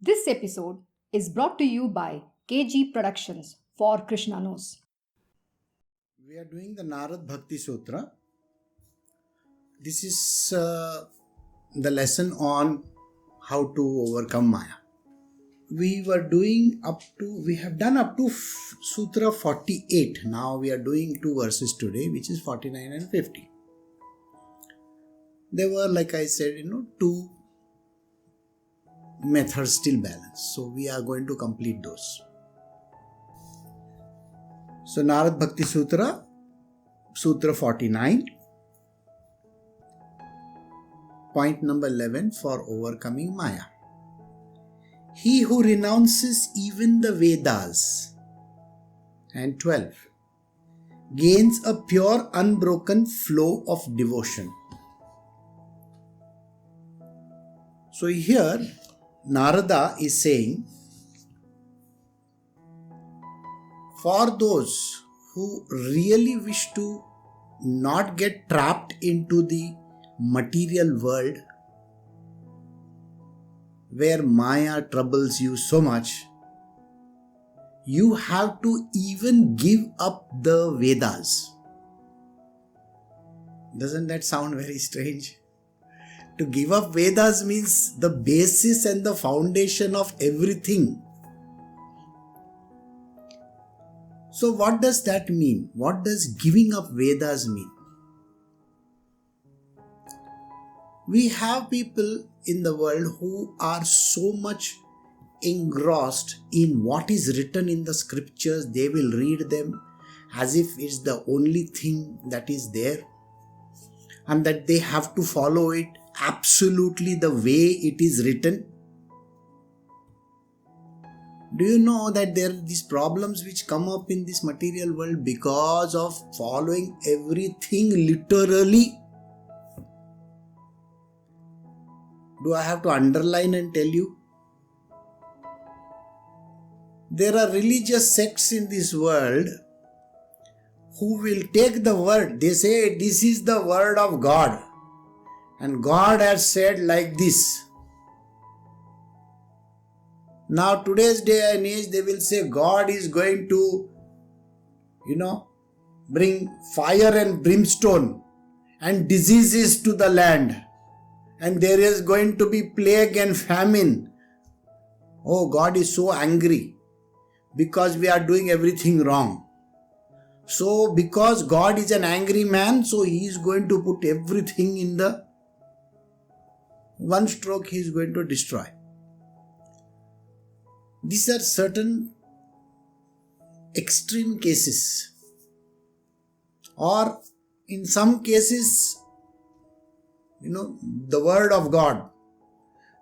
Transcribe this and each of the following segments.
This episode is brought to you by KG Productions for KrsnaKnows. We are doing the Narada Bhakti Sutra. This is the lesson on how to overcome Maya. We have done up to Sutra 48. Now we are doing 2 verses today, which is 49 and 50. There were, like I said, 2 methods still balanced. So we are going to complete those. So Narada Bhakti Sutra, Sutra 49, point number 11 for overcoming Maya. He who renounces even the Vedas, and 12, gains a pure unbroken flow of devotion. So here Narada is saying, for those who really wish to not get trapped into the material world where Maya troubles you so much, you have to even give up the Vedas. Doesn't that sound very strange? To give up Vedas means the basis and the foundation of everything. So what does that mean? What does giving up Vedas mean? We have people in the world who are so much engrossed in what is written in the scriptures, they will read them as if it's the only thing that is there, and that they have to follow it absolutely the way it is written. Do you know that there are these problems which come up in this material world because of following everything literally? Do I have to underline and tell you? There are religious sects in this world who will take the word. They say this is the word of God. And God has said like this. Now today's day and age, they will say God is going to, bring fire and brimstone and diseases to the land. And there is going to be plague and famine. Oh, God is so angry because we are doing everything wrong. So because God is an angry man, so he is going to put everything in the one stroke, he is going to destroy. These are certain extreme cases. Or in some cases, the word of God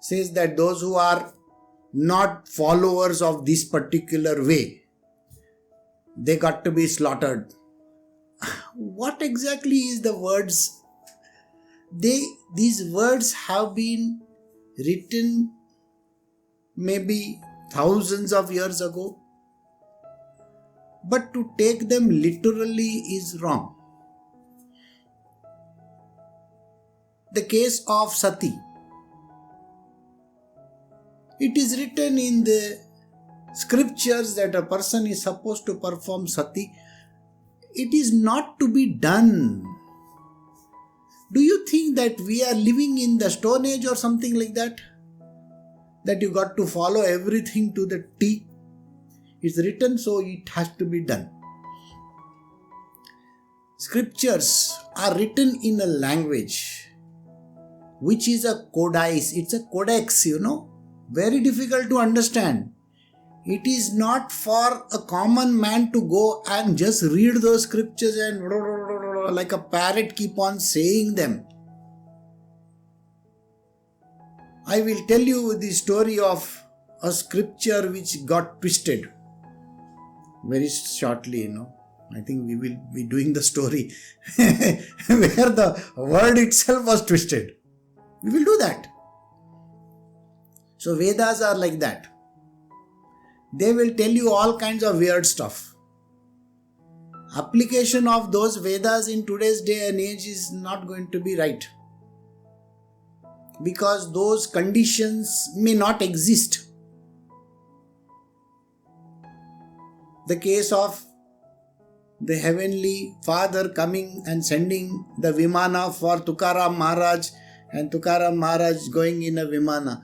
says that those who are not followers of this particular way, they got to be slaughtered. What exactly is the words? These words have been written maybe thousands of years ago, but to take them literally is wrong. The case of Sati. It is written in the scriptures that a person is supposed to perform Sati. It is not to be done. Do you think that we are living in the Stone Age or something like that? That you got to follow everything to the T? It's written, so it has to be done. Scriptures are written in a language which is a codice. It's a codex, very difficult to understand. It is not for a common man to go and just read those scriptures and like a parrot keep on saying them. I will tell you the story of a scripture which got twisted very shortly, I think we will be doing the story where the word itself was twisted. We will do that. So Vedas are like that. They will tell you all kinds of weird stuff. Application of those Vedas in today's day and age is not going to be right. because those conditions may not exist. the case of the Heavenly Father coming and sending the Vimana for Tukaram Maharaj, and Tukaram Maharaj going in a Vimana.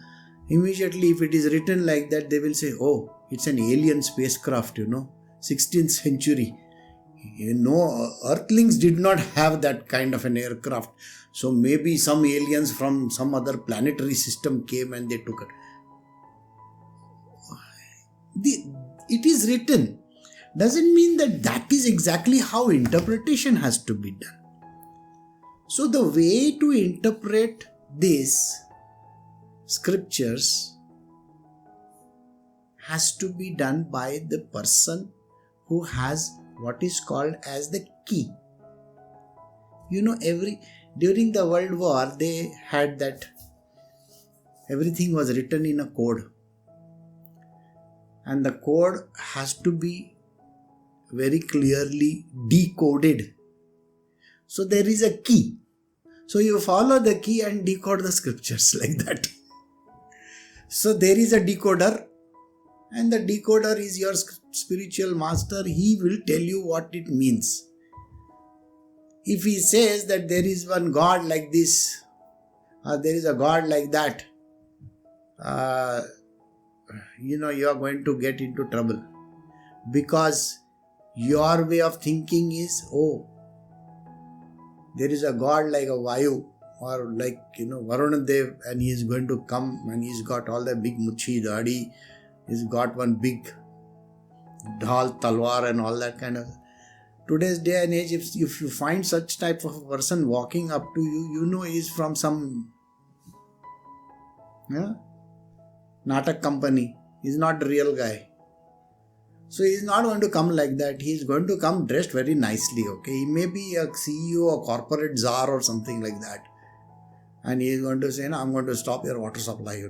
Immediately, if it is written like that, they will say, oh, it's an alien spacecraft, 16th century. Earthlings did not have that kind of an aircraft. So maybe some aliens from some other planetary system came and they took it. It is written. Doesn't mean that is exactly how interpretation has to be done. So the way to interpret these scriptures has to be done by the person who has what is called as the key. During the World War, they had that everything was written in a code. And the code has to be very clearly decoded. So there is a key. So you follow the key and decode the scriptures like that. So there is a decoder, and the decoder is your spiritual master. He will tell you what it means. If he says that there is one God like this, or there is a God like that, you are going to get into trouble. Because your way of thinking is, there is a God like a Vayu, or like, Varuna Dev, and he is going to come and he's got all the big muchi, dadi, he's got one big dhal, talwar and all that kind of. Today's day and age, if you find such type of a person walking up to you, he's from some Natak company. He's not the real guy. So he's not going to come like that. He's going to come dressed very nicely, okay? He may be a CEO or corporate czar or something like that. And he is going to say, no, I'm going to stop your water supply,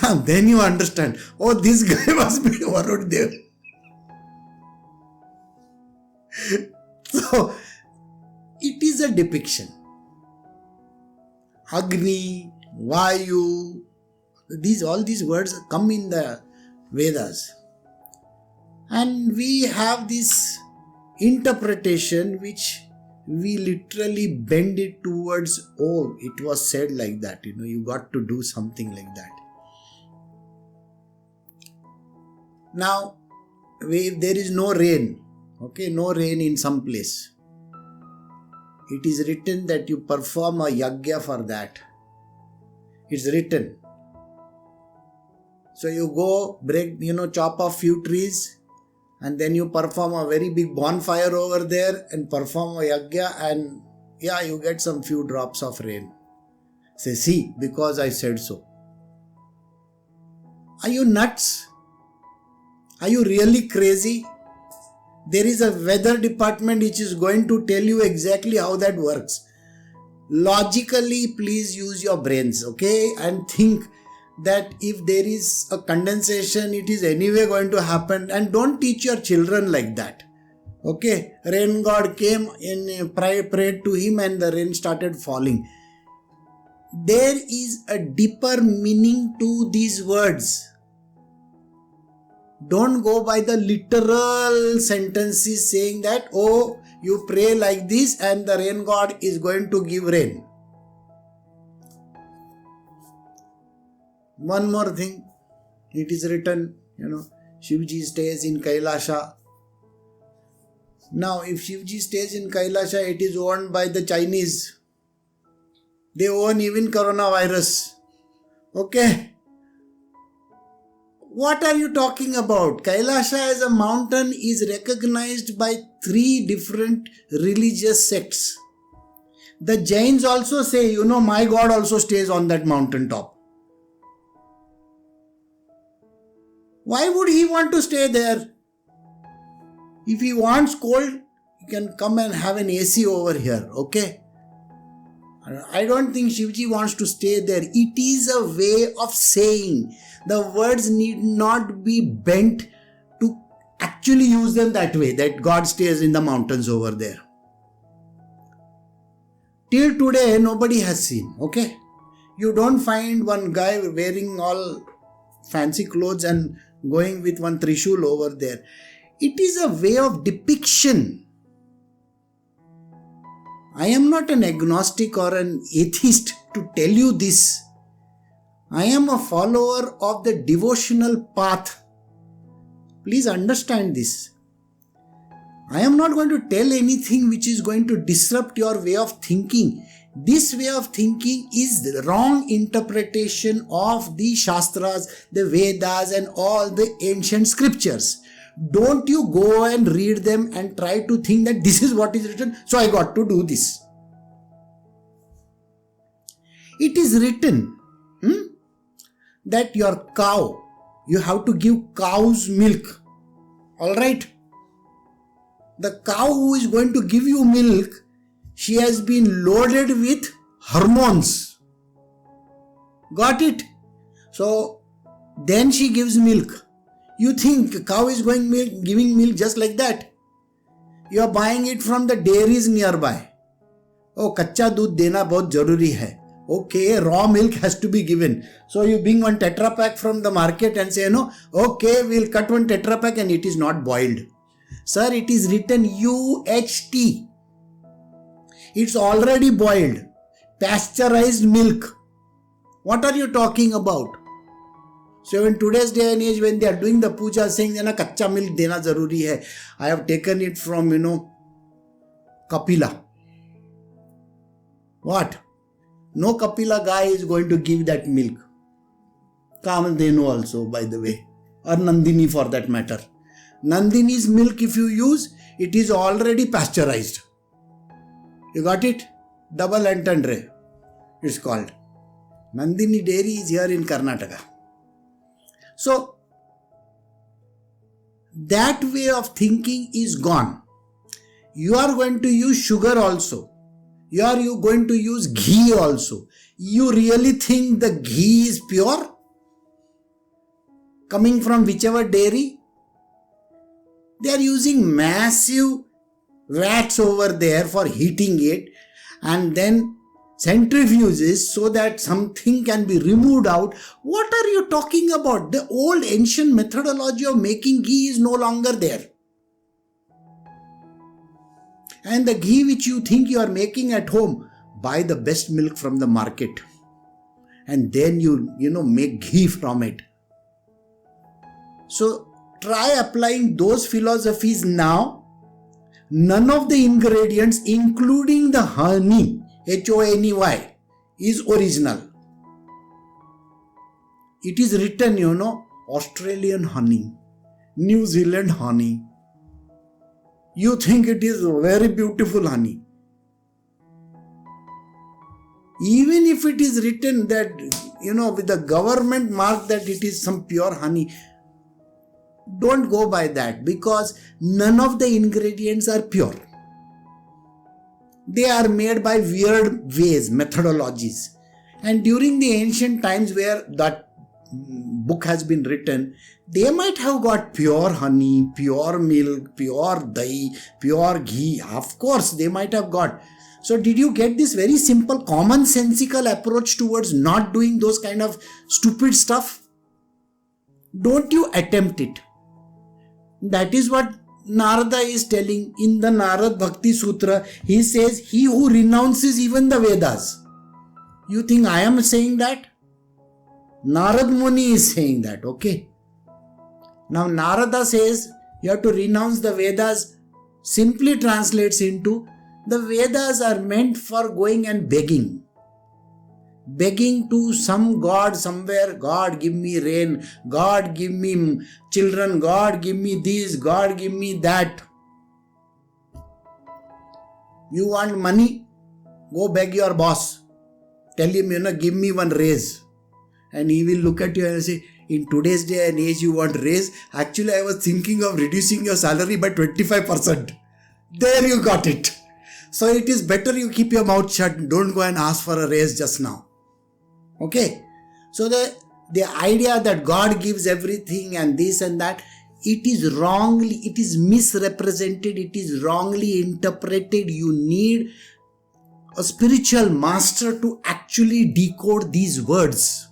And then you understand, this guy must be Varun Dev. So, it is a depiction. Agni, Vayu, all these words come in the Vedas. And we have this interpretation which we literally bend it towards, it was said like that, you got to do something like that. Now, if there is no rain, no rain in some place, it is written that you perform a yagya for that. It's written. So you go break, chop off few trees, and then you perform a very big bonfire over there and perform a yagya, and you get some few drops of rain. Say, see, because I said so. Are you nuts? Are you really crazy? There is a weather department which is going to tell you exactly how that works. Logically, please use your brains, and think that if there is a condensation, it is anyway going to happen, and don't teach your children like that. Rain god came and prayed to him and the rain started falling. There is a deeper meaning to these words. Don't go by the literal sentences saying that, you pray like this and the rain god is going to give rain. One more thing, it is written, Shivji stays in Kailasha. Now, if Shivji stays in Kailasha, it is owned by the Chinese. They own even coronavirus. What are you talking about? Kailasha as a mountain is recognized by 3 different religious sects. The Jains also say, my God also stays on that mountain top. Why would he want to stay there? If he wants cold, he can come and have an AC over here, I don't think Shivji wants to stay there. It is a way of saying. The words need not be bent to actually use them that way, that God stays in the mountains over there. Till today, nobody has seen, You don't find one guy wearing all fancy clothes and going with one trishul over there. It is a way of depiction. I am not an agnostic or an atheist to tell you this. I am a follower of the devotional path. Please understand this. I am not going to tell anything which is going to disrupt your way of thinking. This way of thinking is the wrong interpretation of the Shastras, the Vedas and all the ancient scriptures. Don't you go and read them and try to think that this is what is written, so I got to do this. It is written that your cow, you have to give cow's milk. Alright? The cow who is going to give you milk, she has been loaded with hormones. Got it? So, then she gives milk. You think cow is giving milk just like that? You are buying it from the dairies nearby. Oh, कच्चा दूध देना बहुत जरूरी है. Okay, raw milk has to be given. So you bring one Tetra Pak from the market and say, no, okay, we'll cut one Tetra Pak and it is not boiled. Sir, it is written UHT. It's already boiled. Pasteurized milk. What are you talking about? So in today's day and age, when they are doing the puja, saying, kacha milk dena zaruri hai. I have taken it from, Kapila. What? No Kapila guy is going to give that milk. Kamadhenu also, by the way. Or Nandini for that matter. Nandini's milk, if you use, it is already pasteurized. You got it? Double entendre, it's called. Nandini dairy is here in Karnataka. So, that way of thinking is gone. You are going to use sugar also. You are going to use ghee also. You really think the ghee is pure? Coming from whichever dairy? They are using massive vats over there for heating it and then centrifuges so that something can be removed out. What are you talking about? The old ancient methodology of making ghee is no longer there. And the ghee which you think you are making at home, buy the best milk from the market. And then you make ghee from it. So try applying those philosophies now. None of the ingredients, including the honey, HONEY, is original. It is written, Australian honey, New Zealand honey. You think it is very beautiful honey. Even if it is written that, with the government mark that it is some pure honey, don't go by that because none of the ingredients are pure. They are made by weird ways, methodologies. And during the ancient times where that book has been written, they might have got pure honey, pure milk, pure dahi, pure ghee. Of course, they might have got. So did you get this very simple, commonsensical approach towards not doing those kind of stupid stuff? Don't you attempt it. That is what Narada is telling in the Narada Bhakti Sutra. He says, he who renounces even the Vedas. You think I am saying that? Naradmuni is saying that, okay? Now Narada says you have to renounce the Vedas, simply translates into the Vedas are meant for going and begging. Begging to some god somewhere, God give me rain, God give me children, God give me this, God give me that. You want money? Go beg your boss. Tell him, give me one raise. And he will look at you and say, in today's day and age you want raise? Actually, I was thinking of reducing your salary by 25%. There you got it. So it is better you keep your mouth shut. Don't go and ask for a raise just now. Okay? So the idea that God gives everything and this and that, it is wrongly, it is misrepresented, it is wrongly interpreted. You need a spiritual master to actually decode these words.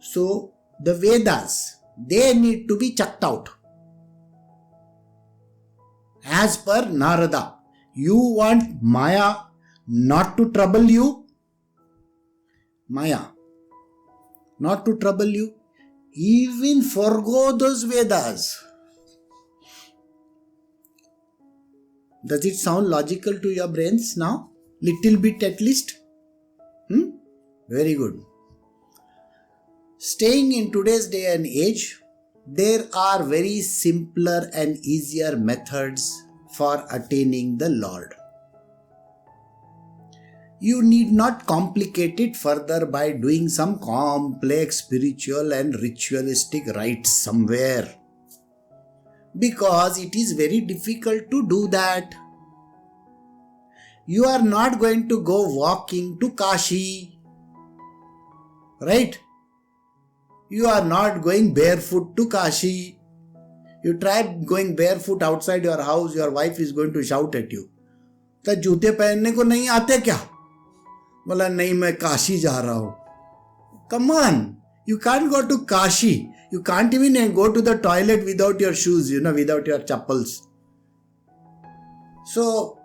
So the Vedas, they need to be chucked out. As per Narada, you want Maya not to trouble you? Maya not to trouble you? Even forgo those Vedas. Does it sound logical to your brains now? Little bit at least? Very good. Staying in today's day and age, there are very simpler and easier methods for attaining the Lord. You need not complicate it further by doing some complex spiritual and ritualistic rites somewhere, because it is very difficult to do that. You are not going to go walking to Kashi, right? You are not going barefoot to Kashi. You try going barefoot outside your house, your wife is going to shout at you. तो जूते पहनने को नहीं आते क्या? बोला नहीं मैं काशी जा रहा हूँ. Come on, you can't go to Kashi. You can't even go to the toilet without your shoes, without your chappals. So,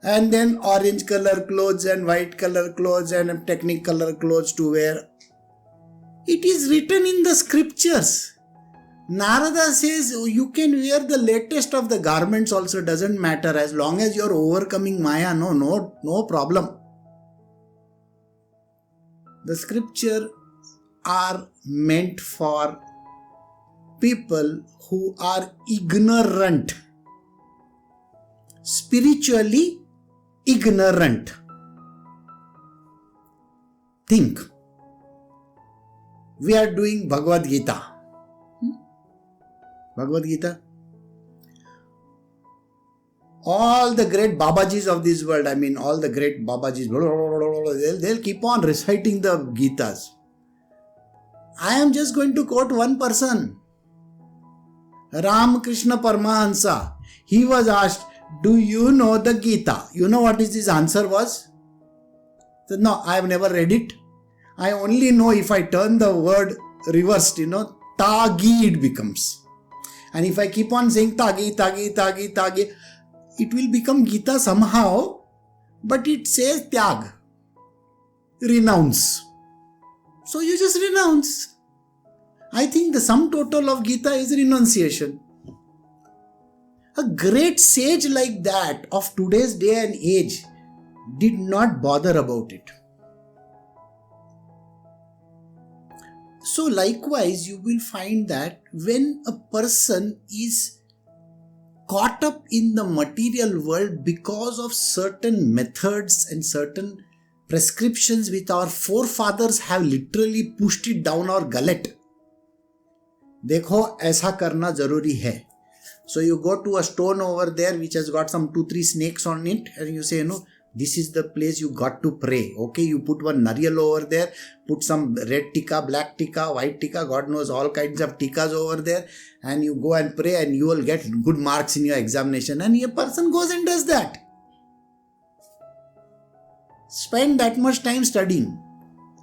and then orange color clothes and white color clothes and technicolor clothes to wear. It is written in the scriptures. Narada says you can wear the latest of the garments also, doesn't matter, as long as you are overcoming Maya. No problem. The scripture are meant for people who are ignorant, spiritually ignorant. Think. We are doing Bhagavad Gita. Bhagavad Gita. All the great Babajis of this world, all the great Babajis, they'll keep on reciting the Gitas. I am just going to quote one person. Ramakrishna Paramahansa. He was asked, do you know the Gita? You know what his answer was? He said, no, I have never read it. I only know if I turn the word reversed, Tagi it becomes. And if I keep on saying Tagi, it will become Gita somehow, but it says Tyag, renounce. So you just renounce. I think the sum total of Gita is renunciation. A great sage like that of today's day and age did not bother about it. So likewise, you will find that when a person is caught up in the material world because of certain methods and certain prescriptions which our forefathers have literally pushed it down our gullet. देखो ऐसा करना जरूरी है. So you go to a stone over there which has got some 2-3 snakes on it, and you say, this is the place you got to pray. Okay, you put one nariyal over there, put some red tikka, black tikka, white tikka, God knows all kinds of tikkas over there, and you go and pray and you will get good marks in your examination. And a person goes and does that. Spend that much time studying.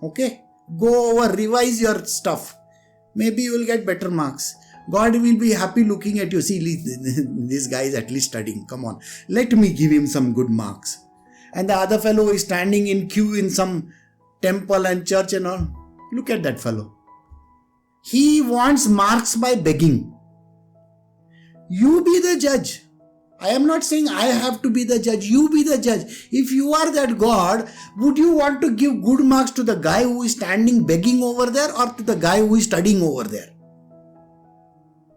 Okay, go over, revise your stuff. Maybe you will get better marks. God will be happy looking at you. See, this guy is at least studying. Come on, let me give him some good marks. And the other fellow is standing in queue in some temple and church and all. Look at that fellow. He wants marks by begging. You be the judge. I am not saying I have to be the judge. You be the judge. If you are that God, would you want to give good marks to the guy who is standing begging over there, or to the guy who is studying over there?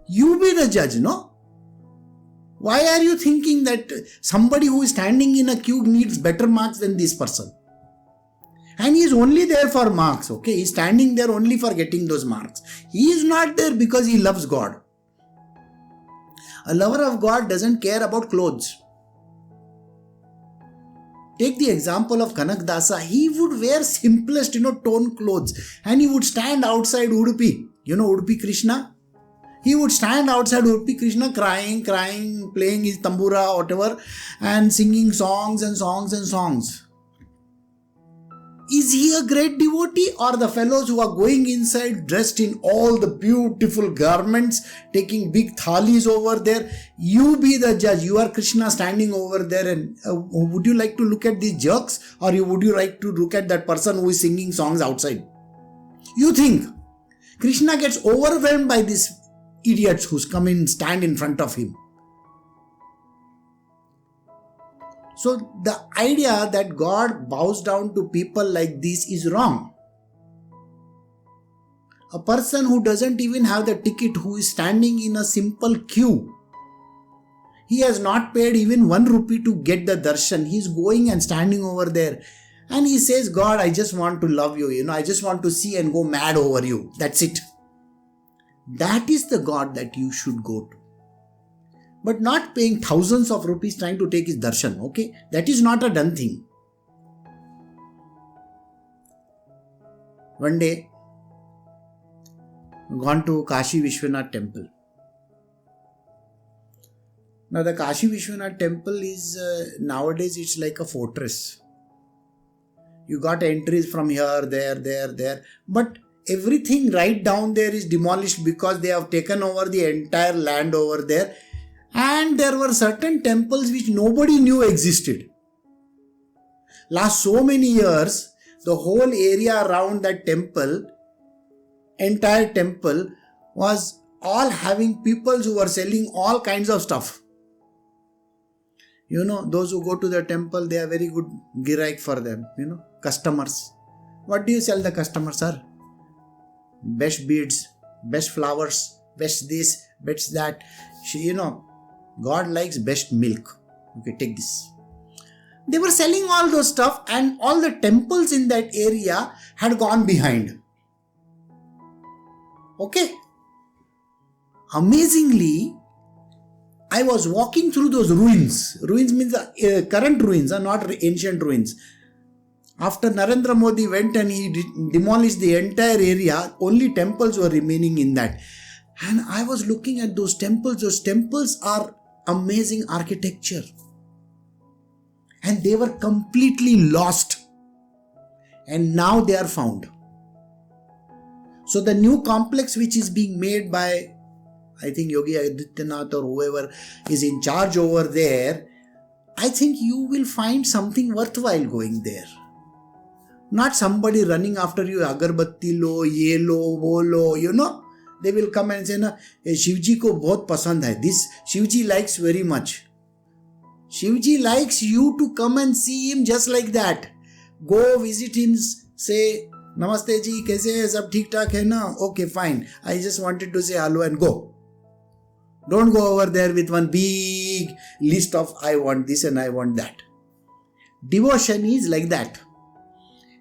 You be the judge, no? Why are you thinking that somebody who is standing in a queue needs better marks than this person? And he is only there for marks, okay? He is standing there only for getting those marks. He is not there because he loves God. A lover of God doesn't care about clothes. Take the example of Kanakdasa. He would wear simplest, torn clothes, and he would stand outside Udupi. Udupi Krishna? He would stand outside Udupi Krishna crying, playing his tambura, whatever, and singing songs and songs and songs. Is he a great devotee, or the fellows who are going inside dressed in all the beautiful garments, taking big thalis over there? You be the judge. You are Krishna standing over there, and would you like to look at these jerks, or would you like to look at that person who is singing songs outside? You think Krishna gets overwhelmed by these idiots who come in and stand in front of him. So the idea that God bows down to people like this is wrong. A person who doesn't even have the ticket, who is standing in a simple queue, he has not paid even 1 rupee to get the darshan. He is going and standing over there. And he says, God, I just want to love you. I just want to see and go mad over you. That's it. That is the God that you should go to. But not paying thousands of rupees trying to take his darshan, okay? That is not a done thing. One day, gone to Kashi Vishwanath temple. Now the Kashi Vishwanath temple is, nowadays it's like a fortress. You got entries from here, there. But everything right down there is demolished because they have taken over the entire land over there. And there were certain temples which nobody knew existed. Last so many years, the whole area around that temple, entire temple, was all having people who were selling all kinds of stuff. Those who go to the temple, they are very good giraik for them, customers. What do you sell the customers, sir? Best beads, best flowers, best this, best that. God likes best milk. Okay, take this. They were selling all those stuff, and all the temples in that area had gone behind. Okay. Amazingly, I was walking through those ruins. Ruins means current ruins, not ancient ruins. After Narendra Modi went and he demolished the entire area, only temples were remaining in that. And I was looking at those temples. Those temples are amazing architecture. And they were completely lost. And now they are found. So the new complex which is being made by, I think, Yogi Adityanath or whoever is in charge over there, I think you will find something worthwhile going there. Not somebody running after you, agarbatti lo, ye lo, wo lo, They will come and say, Shivji ko bahut pasand hai. This Shivji likes very much. Shivji likes you to come and see him just like that. Go visit him, say, Namaste ji, kaise hai, sab theek thak hai na? Okay, fine. I just wanted to say hello and go. Don't go over there with one big list of I want this and I want that. Devotion is like that.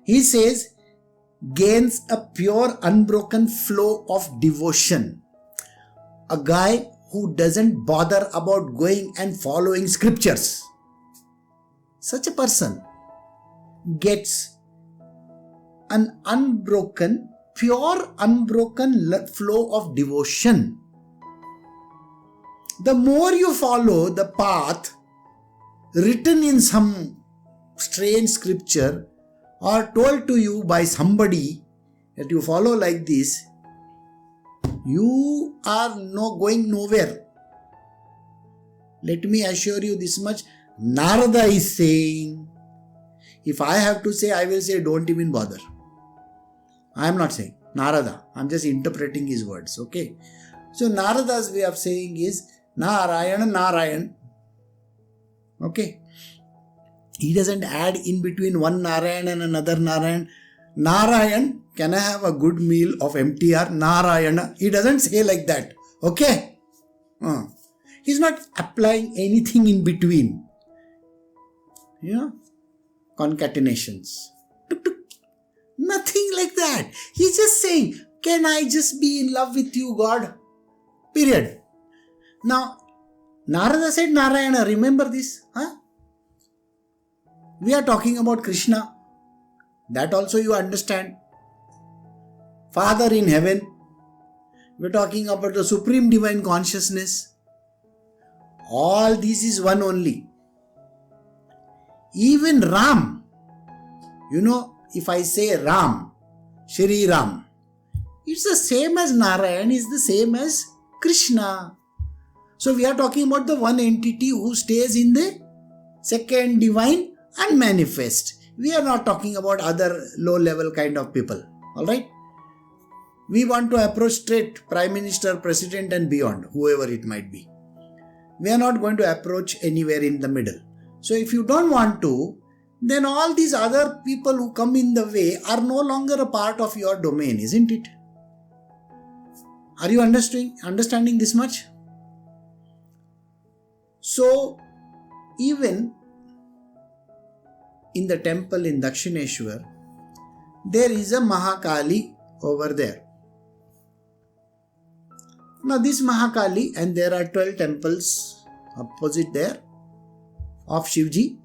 He says, gains a pure unbroken flow of devotion. A guy who doesn't bother about going and following scriptures. Such a person gets an pure unbroken flow of devotion. The more you follow the path written in some strange scripture or told to you by somebody that you follow like this, you are going nowhere. Let me assure you this much. Narada is saying, if I have to say, I will say don't even bother. I am not saying Narada. I am just interpreting his words. Okay. So Narada's way of saying is Narayan. Okay. He doesn't add in between one Narayan and another Narayan. Narayan, can I have a good meal of MTR? Narayana. He doesn't say like that. Okay? He's not applying anything in between. Concatenations. Nothing like that. He's just saying, can I just be in love with you, God? Period. Now, Narada said Narayana. Remember this? We are talking about Krishna. That also you understand. Father in heaven. We are talking about the supreme divine consciousness. All this is one only. Even Ram, if I say Ram, Shri Ram, it's the same as Narayan, is the same as Krishna. So we are talking about the one entity who stays in the second divine unmanifest. We are not talking about other low level kind of people. Alright? We want to approach straight Prime Minister, President and beyond, whoever it might be. We are not going to approach anywhere in the middle. So if you don't want to, then all these other people who come in the way are no longer a part of your domain, isn't it? Are you understanding this much? So, even in the temple in Dakshineshwar, there is a Mahakali over there. Now this Mahakali, and there are 12 temples opposite there of Shivji,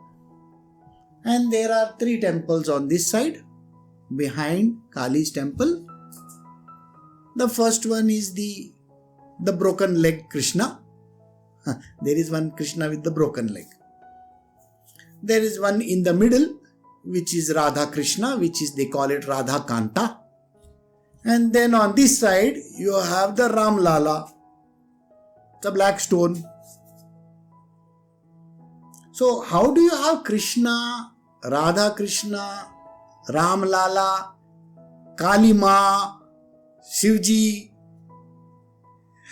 and there are 3 temples on this side behind Kali's temple. The first one is the broken leg Krishna. There is one Krishna with the broken leg. There is one in the middle, which is Radha Krishna, which is, they call it Radha Kanta. And then on this side, you have the Ram Lala, the black stone. So how do you have Krishna, Radha Krishna, Ram Lala, Kali Ma, Shivji?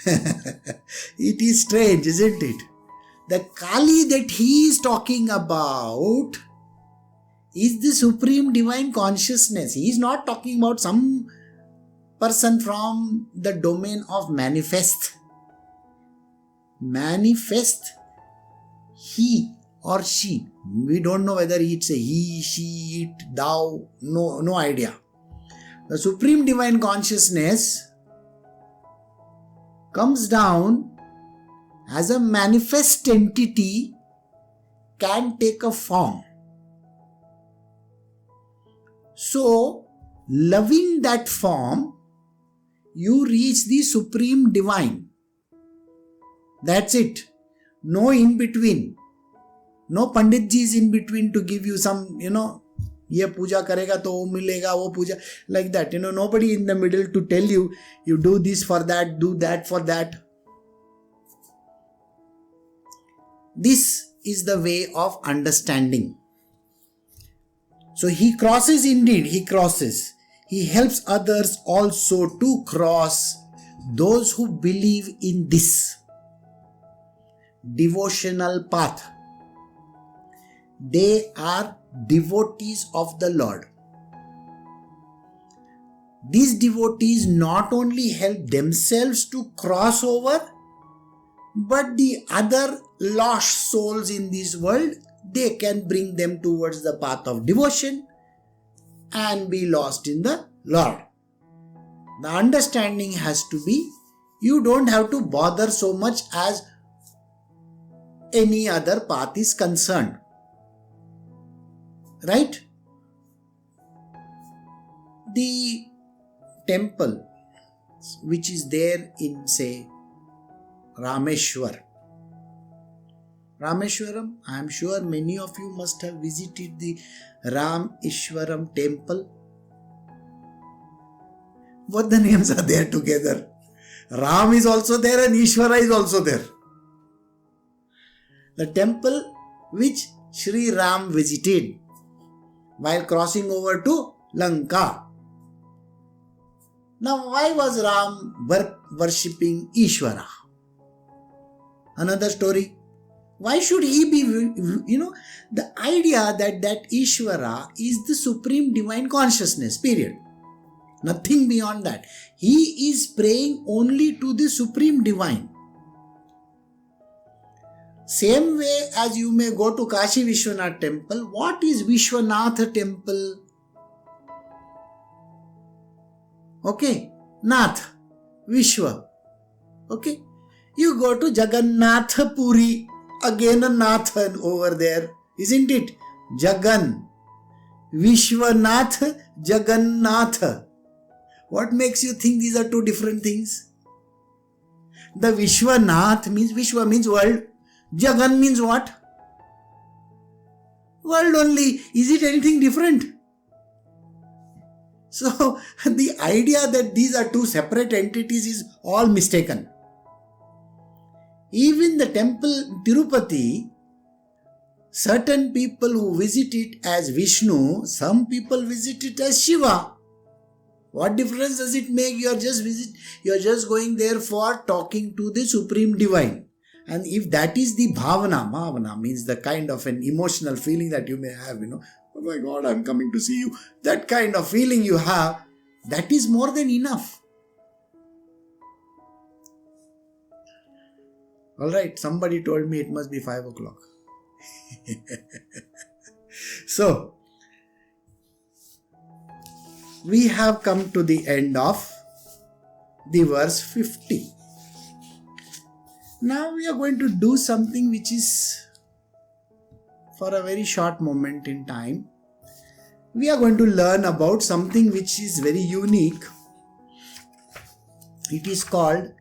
It is strange, isn't it? The Kali that he is talking about is the supreme divine consciousness. He is not talking about some person from the domain of manifest. Manifest, he or she. We don't know whether it's a he, she, it, thou. No idea. The supreme divine consciousness comes down as a manifest entity, can take a form. So, loving that form, you reach the supreme divine. That's it. No in between. No panditjis in between to give you some, ye puja karega to wo milega, wo puja, like that. Nobody in the middle to tell you, you do this for that, do that for that. This is the way of understanding. So he crosses indeed, he crosses. He helps others also to cross, those who believe in this devotional path. They are devotees of the Lord. These devotees not only help themselves to cross over, but the other lost souls in this world, they can bring them towards the path of devotion and be lost in the Lord. The understanding has to be, you don't have to bother so much as any other path is concerned. Right? The temple which is there in, say, Rameshwaram, I am sure many of you must have visited the Rameshwaram temple. Both the names are there together. Ram is also there and Ishvara is also there. The temple which Sri Ram visited while crossing over to Lanka. Now, why was Ram worshipping Ishvara? Another story. Why should he be, the idea that Ishvara is the supreme divine consciousness, period. Nothing beyond that. He is praying only to the supreme divine. Same way as you may go to Kashi Vishwanath temple. What is Vishwanath temple? Okay, Nath, Vishwa. Okay, you go to Jagannath Puri, again a Nathan over there, isn't it? Jagan, Vishwanath, Jagannath. What makes you think these are two different things? The Vishwanath means, Vishwa means world. Jagan means what? World only. Is it anything different? So the idea that these are two separate entities is all mistaken. Even the temple Tirupati, certain people who visit it as Vishnu, some people visit it as Shiva. What difference does it make? You are just going there for talking to the Supreme Divine. And if that is the bhavana means the kind of an emotional feeling that you may have, oh my God, I'm coming to see you. That kind of feeling you have, that is more than enough. Alright, somebody told me it must be 5 o'clock. So, we have come to the end of the verse 50. Now we are going to do something which is for a very short moment in time. We are going to learn about something which is very unique. It is called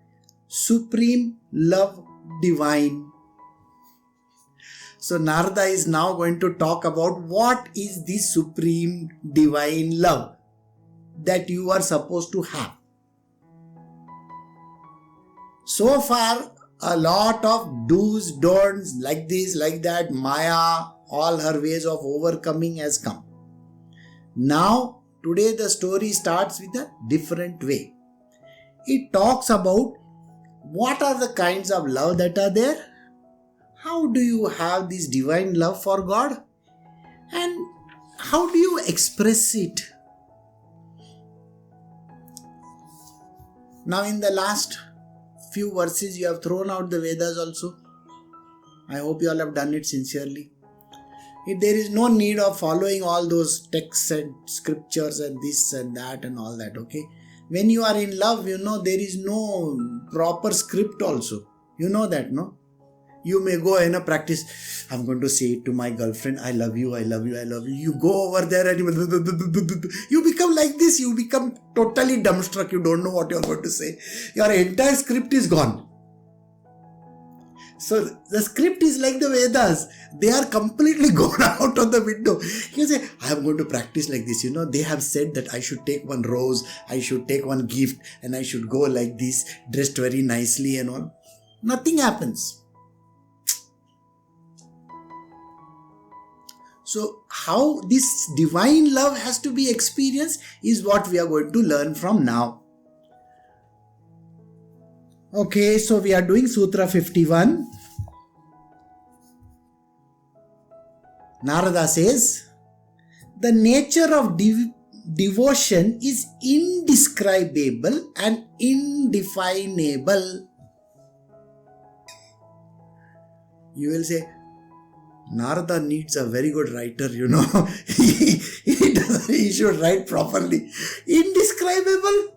Supreme Love Divine. So Narada is now going to talk about what is the Supreme Divine Love that you are supposed to have. So far, a lot of do's, don'ts, like this, like that, Maya, all her ways of overcoming has come. Now, today the story starts with a different way. It talks about what are the kinds of love that are there, how do you have this divine love for God, and how do you express it. Now, in the last few verses, you have thrown out the Vedas also. I hope you all have done it sincerely. There is no need of following all those texts and scriptures and this and that and all that, okay? When you are in love, there is no proper script also. You know that, no? You may go and practice, I'm going to say it to my girlfriend, I love you, I love you, I love you. You go over there and you become like this, you become totally dumbstruck, you don't know what you're going to say. Your entire script is gone. So the script is like the Vedas. They are completely gone out of the window. You say, I am going to practice like this. They have said that I should take one rose, I should take one gift, and I should go like this, dressed very nicely and all. Nothing happens. So how this divine love has to be experienced is what we are going to learn from now. Okay, so we are doing Sutra 51. Narada says, the nature of devotion is indescribable and indefinable. You will say, Narada needs a very good writer, he should write properly. Indescribable?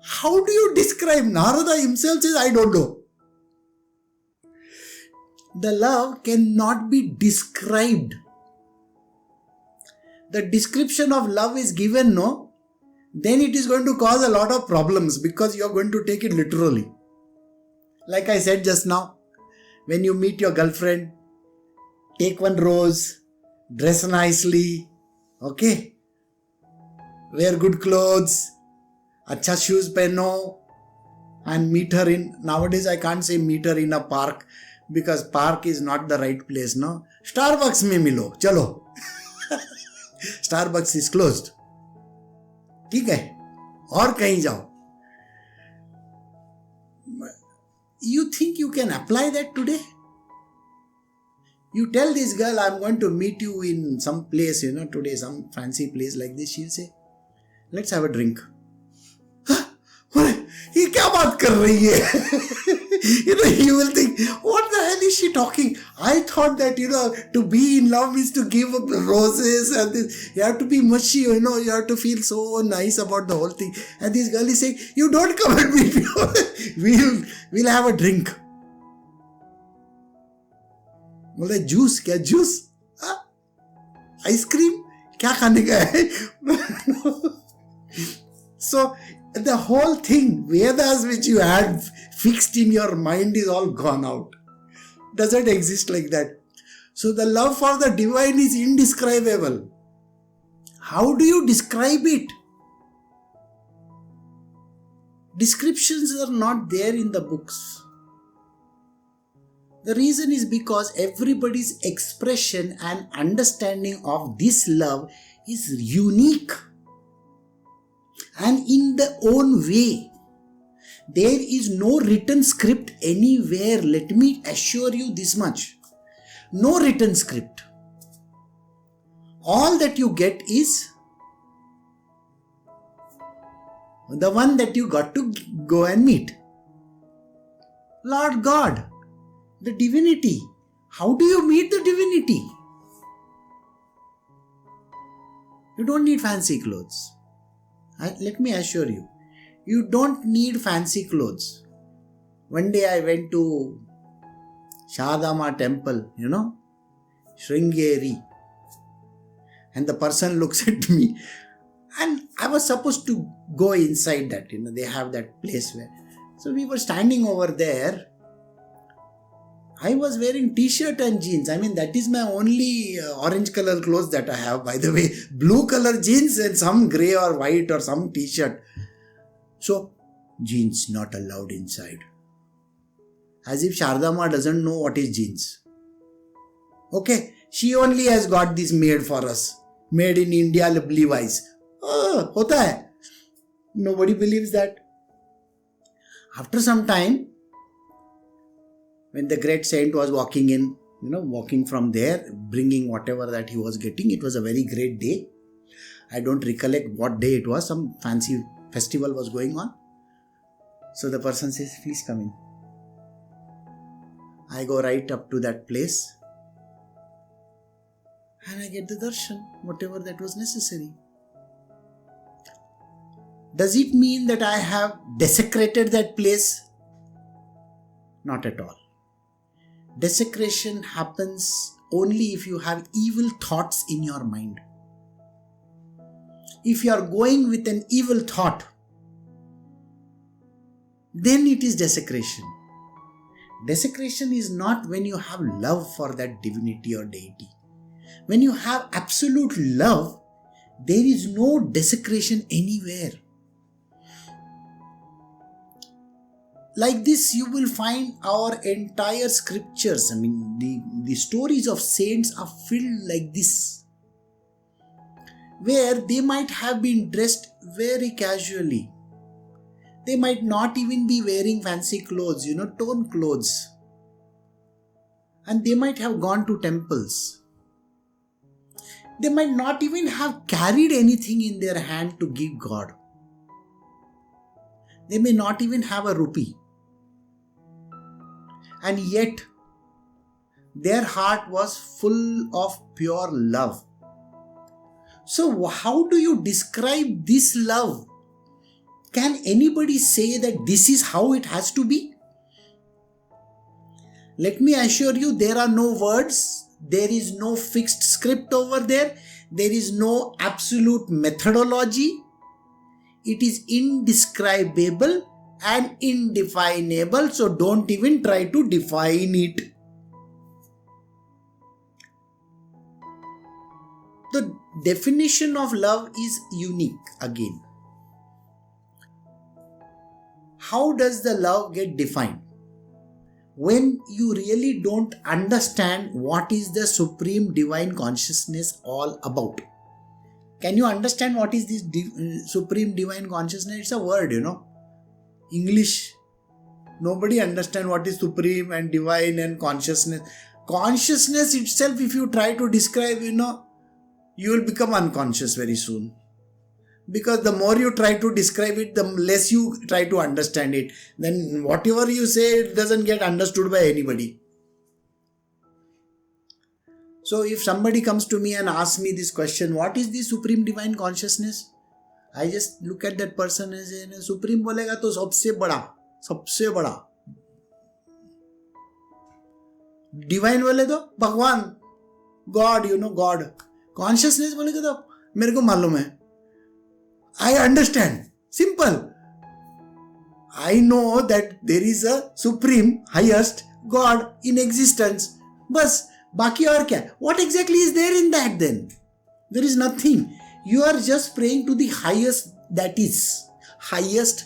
How do you describe? Narada himself says, I don't know. The love cannot be described. The description of love is given, no? Then it is going to cause a lot of problems because you are going to take it literally. Like I said just now, when you meet your girlfriend, take one rose, dress nicely, okay? Wear good clothes, acha shoes pehno, and meet her in, nowadays I can't say meet her in a park because park is not the right place, no? Starbucks mein milo, chalo. Starbucks is closed. ठीक है, और कहीं जाओ. You think you can apply that today? You tell this girl, I'm going to meet you in some place, today, some fancy place like this. She'll say, let's have a drink. ये क्या बात कर रही है? You will think, what the hell is she talking? I thought that, to be in love means to give up roses and this. You have to be mushy, you have to feel so nice about the whole thing. And this girl is saying, you don't come and meet me. We'll have a drink. बोले juice क्या juice ice cream क्या खाने का है. So the whole thing, Vedas which you had fixed in your mind is all gone out. Doesn't exist like that. So the love for the divine is indescribable. How do you describe it? Descriptions are not there in the books. The reason is because everybody's expression and understanding of this love is unique and in their own way. There is no written script anywhere. Let me assure you this much. No written script. All that you get is the one that you got to go and meet. Lord God, the divinity. How do you meet the divinity? You don't need fancy clothes. Let me assure you, you don't need fancy clothes. One day I went to Shadama temple, Sringeri. And the person looks at me. And I was supposed to go inside that, they have that place where. So we were standing over there. I was wearing t-shirt and jeans. That is my only orange color clothes that I have, by the way. Blue color jeans and some grey or white or some t-shirt. So, jeans not allowed inside. As if Shardama doesn't know what is jeans. Okay, she only has got this made for us. Made in India, Levi's. Oh, hota hai. Nobody believes that. After some time, when the great saint was walking in, walking from there, bringing whatever that he was getting, it was a very great day. I don't recollect what day it was. Some fancy festival was going on. So the person says, please come in. I go right up to that place and I get the darshan, whatever that was necessary. Does it mean that I have desecrated that place? Not at all. Desecration happens only if you have evil thoughts in your mind. If you are going with an evil thought, then it is desecration. Desecration is not when you have love for that divinity or deity. When you have absolute love, there is no desecration anywhere. Like this, you will find our entire scriptures. The stories of saints are filled like this, where they might have been dressed very casually. They might not even be wearing fancy clothes, torn clothes. And they might have gone to temples. They might not even have carried anything in their hand to give God. They may not even have a rupee. And yet, their heart was full of pure love. So, how do you describe this love? Can anybody say that this is how it has to be? Let me assure you, there are no words. There is no fixed script over there. There is no absolute methodology. It is indescribable and indefinable, so don't even try to define it. The definition of love is unique again. How does the love get defined? When you really don't understand what is the supreme divine consciousness all about. Can you understand what is this supreme divine consciousness? It's a word, English. Nobody understands what is supreme and divine and consciousness. Consciousness itself, if you try to describe, you will become unconscious very soon. Because the more you try to describe it, the less you try to understand it. Then whatever you say, it doesn't get understood by anybody. So if somebody comes to me and asks me this question, what is the supreme divine consciousness? I just look at that person and say, supreme bolega to sabse bada. Divine bole to Bhagwan, God, God. Consciousness bolega to mere ko malum hai. I understand. Simple. I know that there is a supreme, highest God in existence. Bas, baki aur kya? What exactly is there in that then? There is nothing. You are just praying to the highest, that is, highest,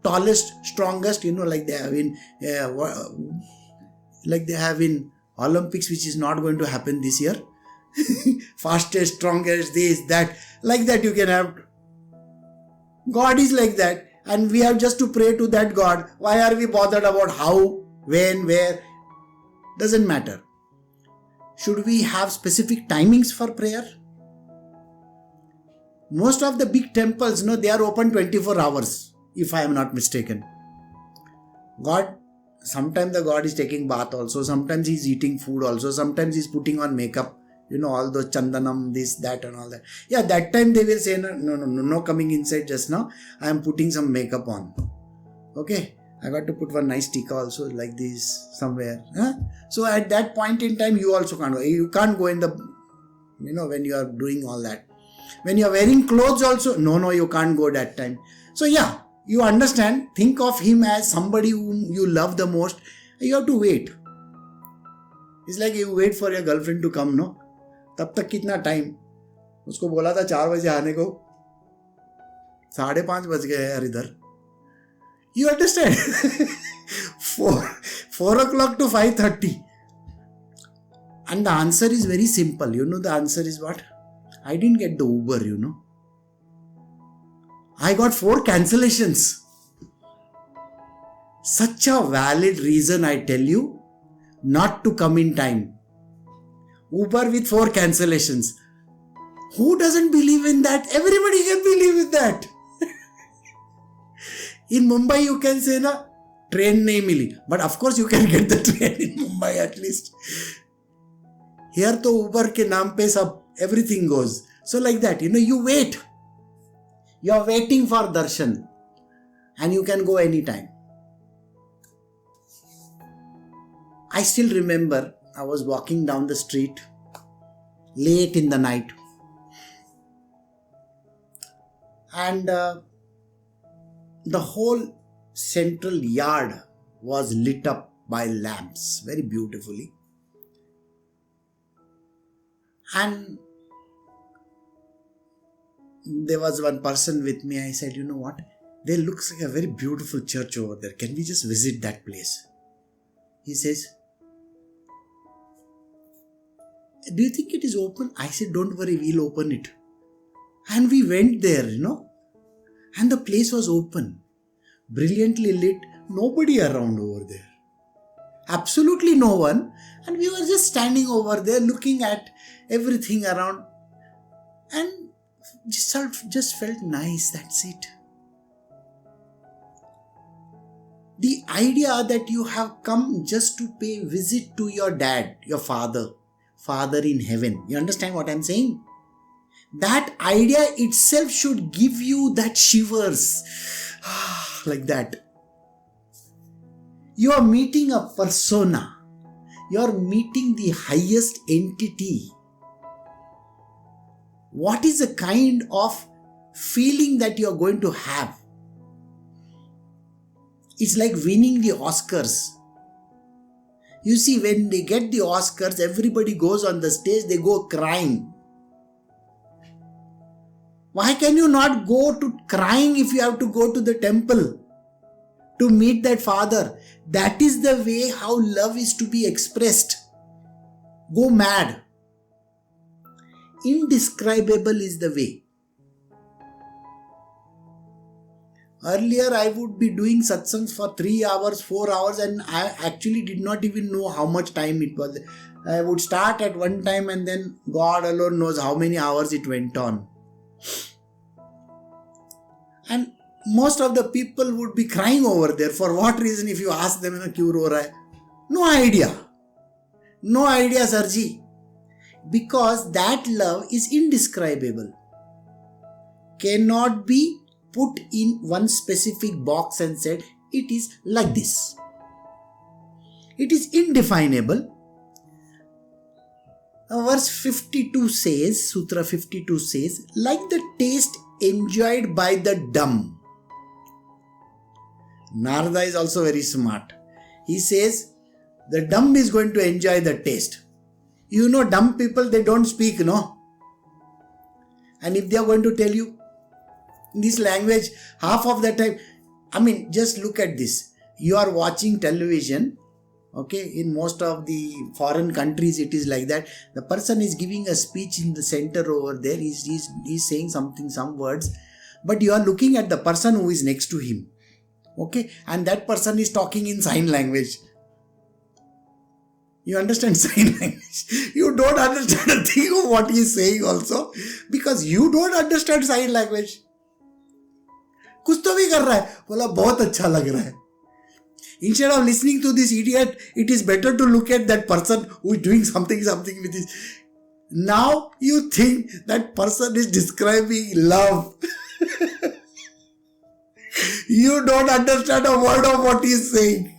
tallest, strongest, like they have in Olympics, which is not going to happen this year. Fastest, strongest, this, that, like that you can have. God is like that, and we have just to pray to that God. Why are we bothered about how, when, where? Doesn't matter. Should we have specific timings for prayer? Most of the big temples, they are open 24 hours, if I am not mistaken. God, sometimes the God is taking bath also, sometimes he is eating food also, sometimes he is putting on makeup, all those chandanam, this, that and all that. Yeah, that time they will say, no coming inside just now, I am putting some makeup on. Okay, I got to put one nice tikka also like this somewhere. So at that point in time, you also can't go. You can't go in the, when you are doing all that. When you are wearing clothes also, no, you can't go that time. So yeah, you understand, think of him as somebody whom you love the most. You have to wait. It's like you wait for your girlfriend to come, no? तब तक कितना time? उसको बोला था 4 बजे आने को, 5:30 बज गए यार इधर. You understand? 4 o'clock to 5:30. And the answer is very simple. The answer is what? I didn't get the Uber, I got 4 cancellations. Such a valid reason, I tell you, not to come in time. Uber with 4 cancellations. Who doesn't believe in that? Everybody can believe in that. In Mumbai, you can say, train nahi mili. But of course, you can get the train in Mumbai at least. Here, to Uber ke naam pe everything goes. So like that, you wait. You are waiting for darshan. And you can go anytime. I still remember, I was walking down the street late in the night, and the whole central yard was lit up by lamps very beautifully. And there was one person with me. I said, you know what? There looks like a very beautiful church over there. Can we just visit that place? He says, do you think it is open? I said, don't worry, we'll open it. And we went there, and the place was open, brilliantly lit, nobody around over there. Absolutely no one. And we were just standing over there looking at everything around, and just felt nice, that's it. The idea that you have come just to pay visit to your dad, your father in heaven. You understand what I'm saying? That idea itself should give you that shivers. Like that. You are meeting a persona. You are meeting the highest entity. What is the kind of feeling that you are going to have? It's like winning the Oscars. You see, when they get the Oscars, everybody goes on the stage, they go crying. Why can you not go to crying if you have to go to the temple to meet that father? That is the way how love is to be expressed. Go mad. Indescribable is the way. Earlier, I would be doing satsangs for 3 hours, 4 hours, and I actually did not even know how much time it was. I would start at one time, and then God alone knows how many hours it went on. And most of the people would be crying over there. For what reason? If you ask them, "Kyun ro raha hai?" No idea. No idea, Sarji. Because that love is indescribable. Cannot be put in one specific box and said, it is like this. It is indefinable. Verse 52 says, Sutra 52 says, like the taste enjoyed by the dumb. Narada is also very smart. He says, the dumb is going to enjoy the taste. Dumb people, they don't speak, no? And if they are going to tell you this language, half of the time, just look at this. You are watching television, okay? In most of the foreign countries, it is like that. The person is giving a speech in the center over there. He's saying some words. But you are looking at the person who is next to him, okay? And that person is talking in sign language. You understand sign language? You don't understand a thing of what he is saying also, because you don't understand sign language. कुछ तो भी कर रहा है, बोला बहुत अच्छा लग रहा है. Instead of listening to this idiot, it is better to look at that person who is doing something with his. Now you think that person is describing love. You don't understand a word of what he is saying.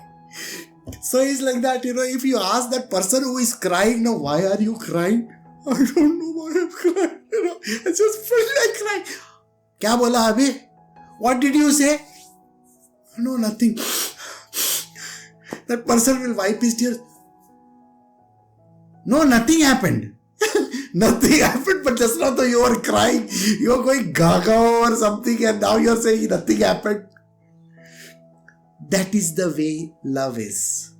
So it's like that, if you ask that person who is crying, now why are you crying? I don't know why I'm crying. I just feel like crying. क्या बोला अभी? What did you say? No, nothing. That person will wipe his tears. No, nothing happened. Nothing happened, but just now though you were crying. You were going gaga or something, and now you are saying nothing happened. That is the way love is.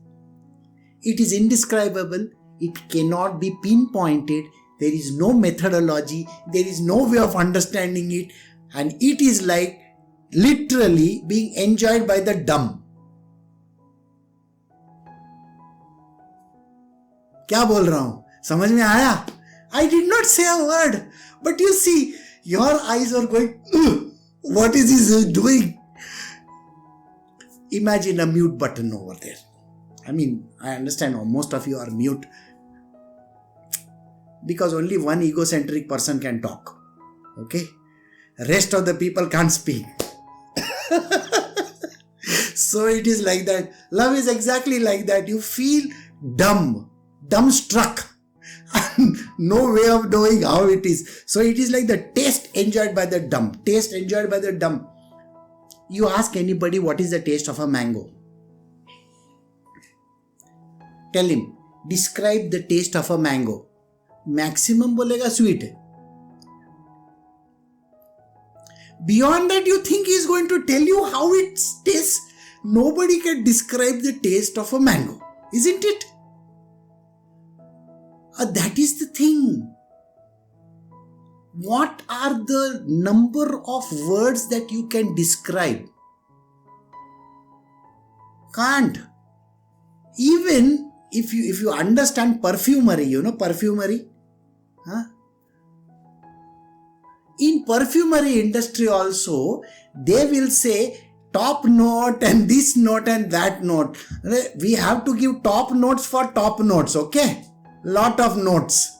It is indescribable. It cannot be pinpointed. There is no methodology. There is no way of understanding it. And it is like literally being enjoyed by the dumb. क्या बोल रहा हूं? समझ में आया? I did not say a word. But you see, your eyes are going, what is he doing? Imagine a mute button over there. I understand most of you are mute because only one egocentric person can talk. Okay? Rest of the people can't speak. So it is like that. Love is exactly like that. You feel dumbstruck. No way of knowing how it is. So it is like the taste enjoyed by the dumb. You ask anybody what is the taste of a mango. Tell him, describe the taste of a mango. Maximum bolega sweet hai. Beyond that, you think he is going to tell you how it tastes. Nobody can describe the taste of a mango, isn't it? That is the thing. What are the number of words that you can describe? Can't. Even if you understand perfumery, perfumery? In perfumery industry also, they will say top note and this note and that note. We have to give top notes for top notes, okay? Lot of notes.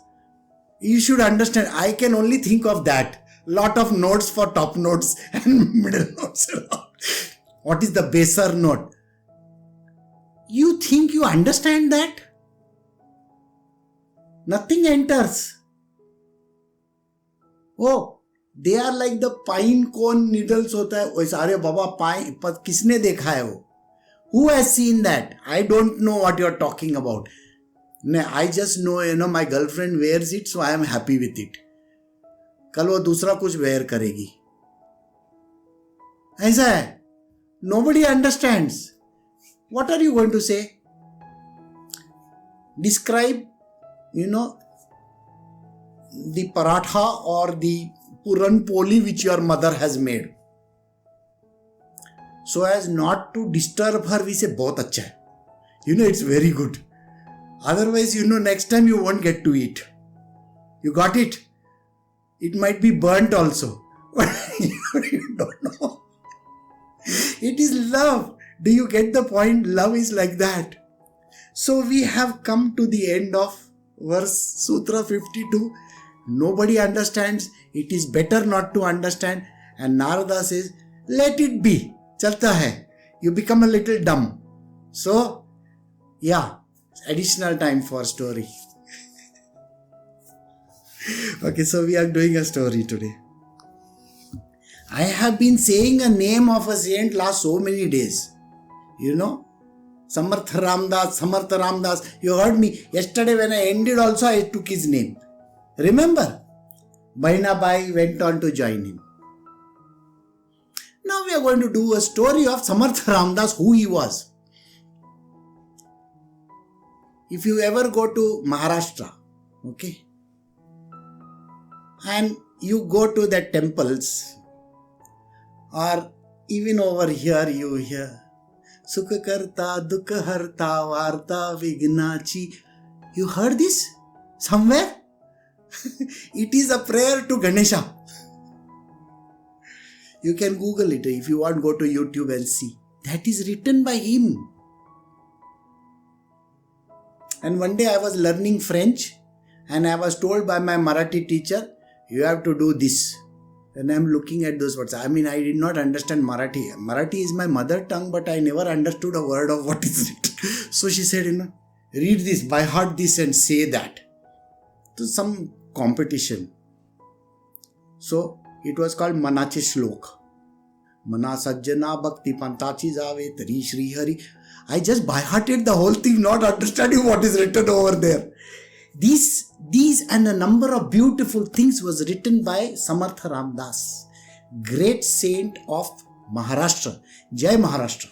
You should understand, I can only think of that. Lot of notes for top notes and middle notes. What is the baser note? You think you understand that? Nothing enters. Oh, they are like the pine cone needles होता है वैसे. अरे बाबा pine किसने देखा है वो? Who has seen that? I don't know what you are talking about. I just know, my girlfriend wears it, so I am happy with it. कल वो दूसरा कुछ wear करेगी. ऐसा है. Nobody understands. What are you going to say? Describe, the paratha or the puran poli which your mother has made. So as not to disturb her, we say, बहुत अच्छा है. It's very good. Otherwise, next time you won't get to eat. You got it? It might be burnt also. You don't know. It is love. Do you get the point? Love is like that. So we have come to the end of verse Sutra 52. Nobody understands. It is better not to understand. And Narada says, let it be. Chalta hai. You become a little dumb. So, yeah. Additional time for story. Okay, so we are doing a story today. I have been saying a name of a saint last so many days. Samarth Ramdas. You heard me. Yesterday when I ended also, I took his name. Remember? Bahinabai went on to join him. Now we are going to do a story of Samartha Ramdas, who he was. If you ever go to Maharashtra, okay, and you go to the temples, or even over here you hear Sukhakarta, Dukhaharta, Varta, Vignachi. You heard this somewhere? It is a prayer to Ganesha. You can Google it if you want, go to YouTube and see. That is written by him. And one day I was learning French and I was told by my Marathi teacher, you have to do this. And I am looking at those words. I did not understand Marathi. Marathi is my mother tongue, but I never understood a word of what is it. So she said, read this, by heart this and say that. To some competition. So it was called Manache Shlok. Mana Sajjana Bhakti Pantachi Jave Tari Shri Hari. I just by-hearted the whole thing, not understanding what is written over there. These and a number of beautiful things was written by Samartha Ramdas, great saint of Maharashtra. Jai Maharashtra.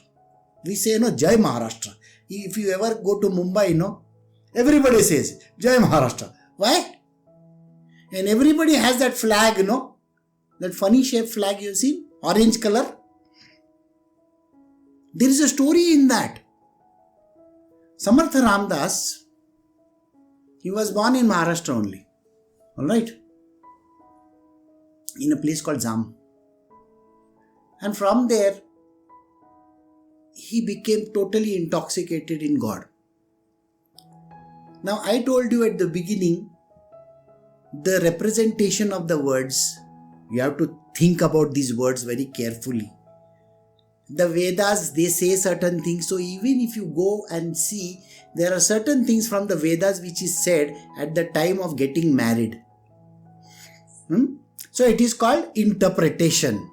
We say, Jai Maharashtra. If you ever go to Mumbai, everybody says, Jai Maharashtra. Why? And everybody has that flag, that funny shaped flag you see, orange color. There is a story in that. Samartha Ramdas, he was born in Maharashtra only. Alright? In a place called Jam. And from there, he became totally intoxicated in God. Now, I told you at the beginning, the representation of the words, you have to think about these words very carefully. The Vedas, they say certain things. So even if you go and see, there are certain things from the Vedas which is said at the time of getting married. So it is called interpretation.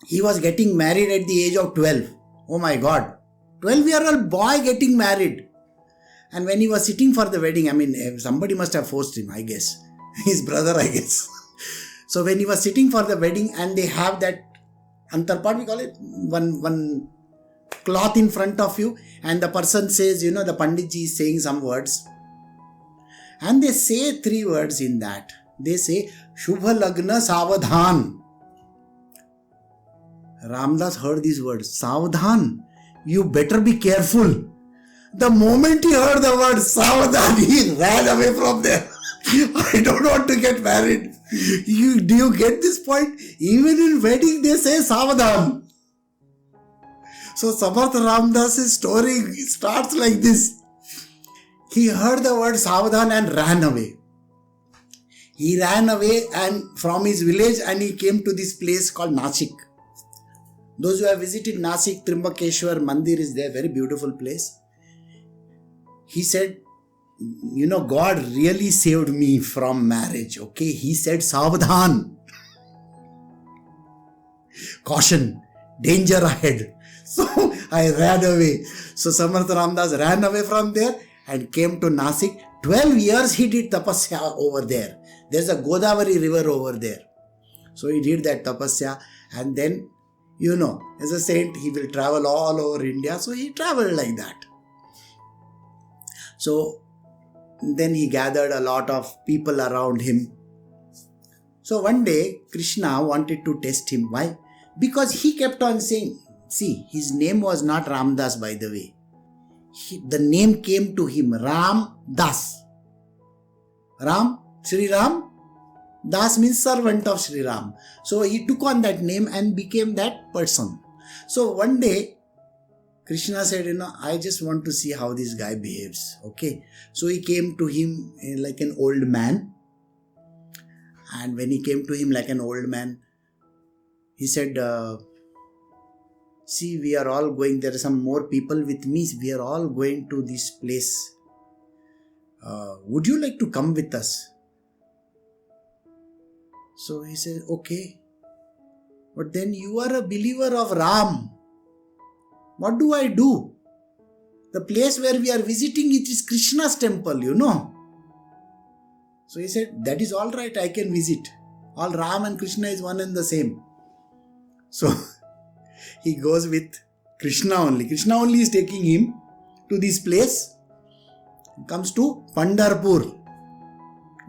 He was getting married at the age of 12. Oh my God. 12-year-old boy getting married. And when he was sitting for the wedding, somebody must have forced him, I guess. His brother, I guess. So when he was sitting for the wedding and they have that antarpat, we call it, one cloth in front of you, and the person says, the Panditji is saying some words. And they say 3 words in that. They say, Shubha Lagna Savadhan. Ramdas heard these words, Savadhan, you better be careful. The moment he heard the word Savadhan, he ran away from there. I don't want to get married. Do you get this point? Even in wedding they say Savadhan. So Samartha Ramdas' story starts like this. He heard the word Savadhan and ran away. He ran away and from his village and he came to this place called Nashik. Those who have visited Nashik, Trimbakeshwar Mandir is there, very beautiful place. He said, God really saved me from marriage. Okay, he said, Savadhan. Caution, danger ahead. So I ran away. So Samartha Ramdas ran away from there and came to Nashik. 12 years he did tapasya over there. There's a Godavari river over there. So he did that tapasya and then, as a saint, he will travel all over India. So he traveled like that. So then he gathered a lot of people around him. So one day, Krishna wanted to test him. Why? Because he kept on saying, see, his name was not Ramdas, by the way. The name came to him, Ram Das. Ram, Sri Ram. Das means servant of Sri Ram. So he took on that name and became that person. So one day, Krishna said, I just want to see how this guy behaves. Okay. So he came to him like an old man. And when he came to him like an old man, he said, see, we are all going, there are some more people with me. We are all going to this place. Would you like to come with us? So he said, okay. But then you are a believer of Ram. What do I do? The place where we are visiting, it is Krishna's temple, So he said, that is all right, I can visit. All Ram and Krishna is one and the same. So he goes with Krishna only. Krishna only is taking him to this place. Comes to Pandharpur.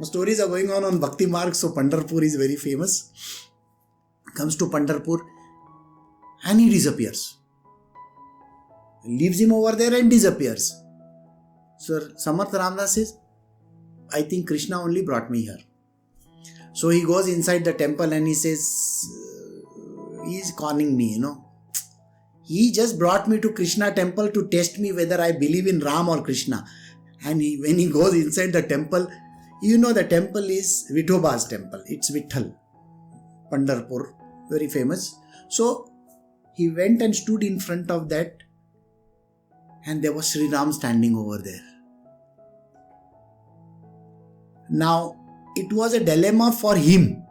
Stories are going on Bhakti Marg, so Pandharpur is very famous. Comes to Pandharpur and he disappears. Leaves him over there and disappears. So Samarth Ramdas says, I think Krishna only brought me here. So he goes inside the temple and he says, he is conning me, He just brought me to Krishna temple to test me whether I believe in Ram or Krishna. And when he goes inside the temple, the temple is Vithoba's temple. It's Vitthal, Pandharpur, very famous. So he went and stood in front of that, and there was Sri Ram standing over there. Now, it was a dilemma for him.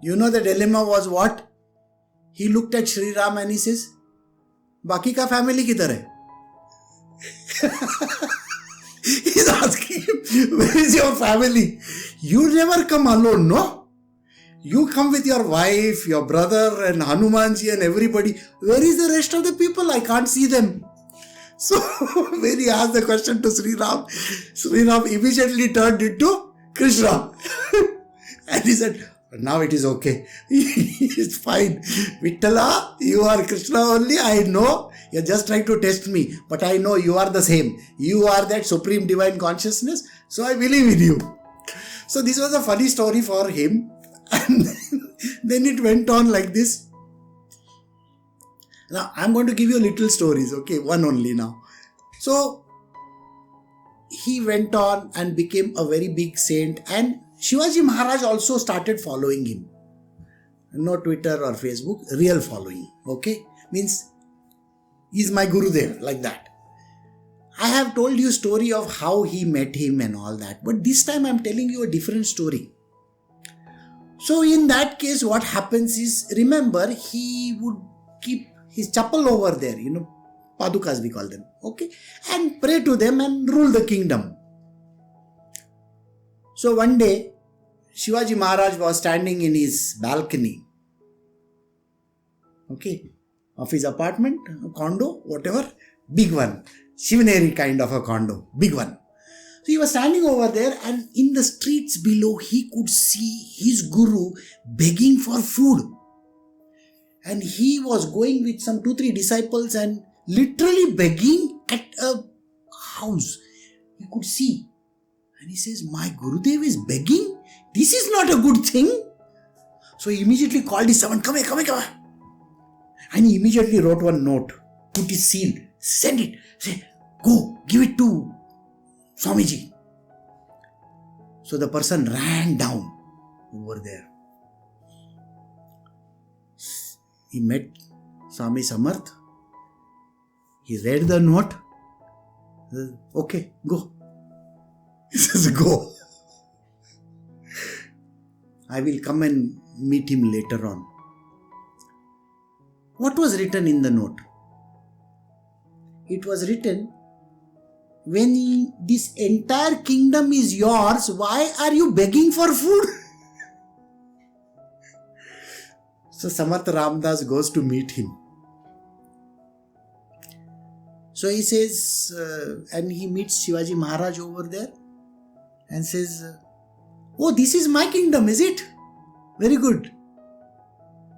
The dilemma was what? He looked at Sri Ram and he says, Baki ka family kidhar hai? He's asking him, where is your family? You never come alone, no? You come with your wife, your brother and Hanumanji and everybody. Where is the rest of the people? I can't see them. So when he asked the question to Sri Ram immediately turned into Krishna. And he said, now it is okay. It's fine. Vittala, you are Krishna only. I know you're just trying to test me. But I know you are the same. You are that supreme divine consciousness. So I believe in you. So this was a funny story for him. And then it went on like this. Now I'm going to give you little stories. Okay, one only now. So he went on and became a very big saint, and Shivaji Maharaj also started following him. No Twitter or Facebook, real following. Okay? Means he's my Gurudev, like that. I have told you story of how he met him and all that. But this time I'm telling you a different story. So in that case, what happens is, remember, he would keep his chapel over there, padukas we call them. Okay? And pray to them and rule the kingdom. So one day, Shivaji Maharaj was standing in his balcony, of his apartment, a condo, whatever, big one, Shivaneri kind of a condo, big one. So he was standing over there, and in the streets below, he could see his guru begging for food. And he was going with some 2-3 disciples and literally begging at a house. He could see. And he says, my Gurudev is begging? This is not a good thing. So he immediately called his servant, come here. And he immediately wrote one note, put his seal, send it, say, go, give it to Swamiji. So the person ran down over there. He met Swami Samarth. He read the note. Okay, go. He says, go. I will come and meet him later on. What was written in the note? It was written, when this entire kingdom is yours, why are you begging for food? So Samarth Ramdas goes to meet him. So he says, and he meets Shivaji Maharaj over there and says, oh, this is my kingdom, is it? Very good.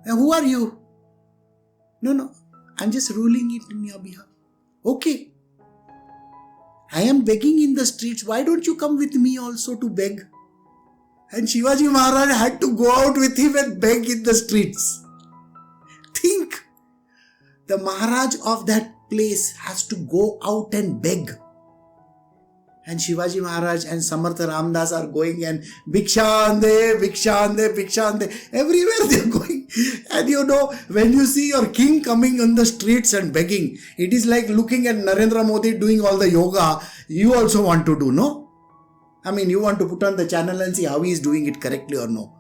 And who are you? No, I'm just ruling it in your behalf. Okay. I am begging in the streets. Why don't you come with me also to beg? And Shivaji Maharaj had to go out with him and beg in the streets. Think. The Maharaj of that place has to go out and beg. And Shivaji Maharaj and Samarth Ramdas are going and Bhikshande. Everywhere they are going. And when you see your king coming on the streets and begging, it is like looking at Narendra Modi doing all the yoga. You also want to do, no? I mean, you want to put on the channel and see how he is doing it correctly or no.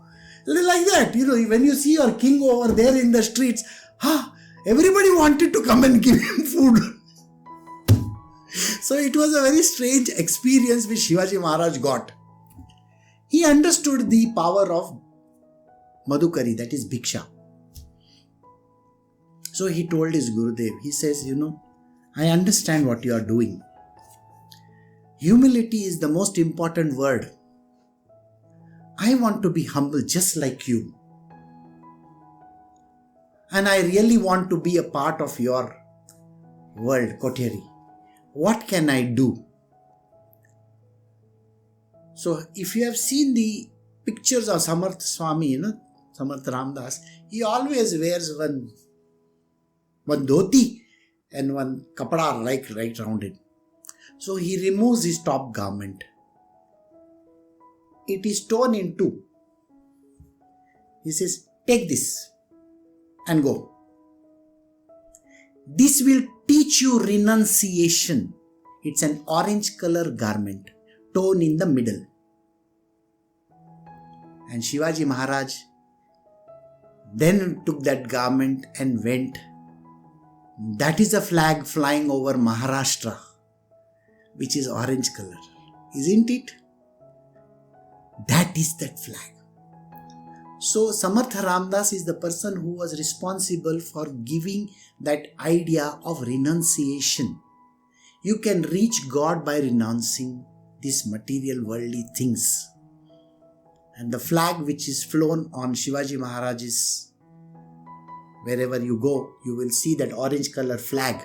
Like that, when you see your king over there in the streets, everybody wanted to come and give him food. So it was a very strange experience which Shivaji Maharaj got. He understood the power of Madhukari, that is Bhiksha. So he told his Gurudev, he says, I understand what you are doing. Humility is the most important word. I want to be humble just like you. And I really want to be a part of your world, Koteri. What can I do? So if you have seen the pictures of Samarth Swami, Samarth Ramdas, he always wears one dhoti and one kapda right round it. So he removes his top garment. It is torn in two. He says, take this and go. This will teach you renunciation. It's an orange color garment, torn in the middle. And Shivaji Maharaj then took that garment and went. That is a flag flying over Maharashtra, which is orange color. Isn't it? That is that flag. So Samartha Ramdas is the person who was responsible for giving that idea of renunciation. You can reach God by renouncing these material worldly things. And the flag which is flown on Shivaji Maharaj's, wherever you go, you will see that orange color flag.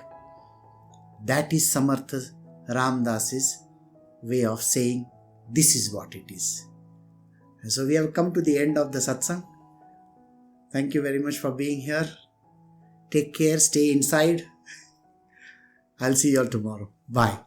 That is Samartha Ramdas's way of saying, this is what it is. And so we have come to the end of the satsang. Thank you very much for being here. Take care, stay inside. I'll see you all tomorrow. Bye.